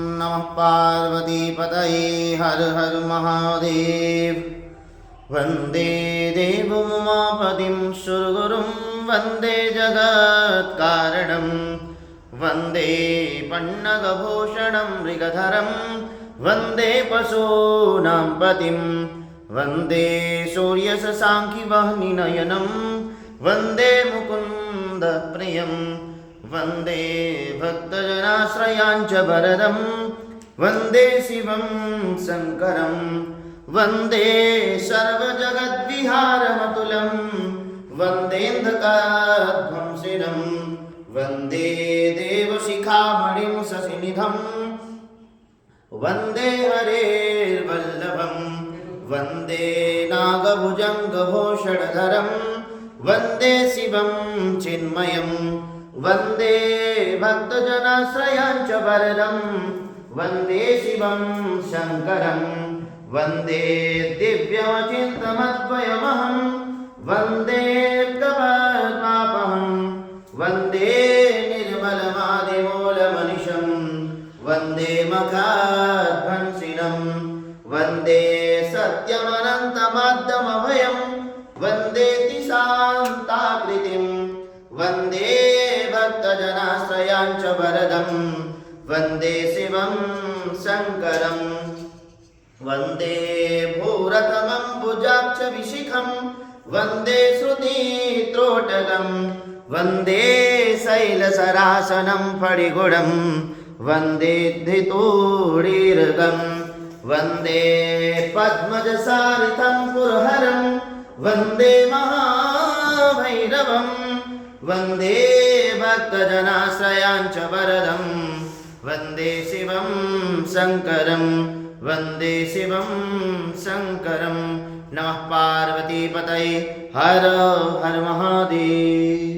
नमः पार्वतीपतये हर हर महादेव। वन्दे देवोमापतिं सुरगुरुं वन्दे जगत्कारणं वन्दे पन्नगभूषणं मृगधरं वन्दे पशूनां पतिं वन्दे सूर्यशशाङ्खिवह्निनयनं वन्दे मुकुन्दप्रियं वन्दे भक्तजनाश्रयाञ्च वरदं वन्दे शिवं शङ्करं वन्दे सर्वजगद्विहारमतुलं वन्देऽन्धकारध्वंसिनं वन्दे देवशिखामणिं शशिनिधं वन्दे हरेर्वल्लभं वन्दे नागभुजङ्गभूषणधरं वन्दे शिवं चिन्मयं वन्दे भक्तजनाश्रयाञ्च वरदं वन्दे शिवं शङ्करं वन्दे दिव्यमचिन्तमद्वयमहं वन्दे कपद्मापहं वन्दे निर्मलमादिमूलमनिशं वन्दे मखाध्वंसिनं वन्दे सत्यमनन्तमाद्यमभयं वन्दे शान्ताकृतिं वन्दे भक्तजनाश्रयाञ्च वरदं वन्दे शिवं शङ्करं वन्दे भूरतमम्बुजाक्षविशिखं वन्दे श्रुतित्रोटकं वन्दे शैलसरासनं फणिगुणं वन्दे धृतोडीर्घं वन्दे पद्मजसारिथं पुरहरं वन्दे महाभैरवं वन्दे भक्तजनाश्रयाञ्च वरदं वन्दे शिवं शङ्करं वन्दे शिवं शङ्करं। नमः पार्वतीपतये हर हर महादेव।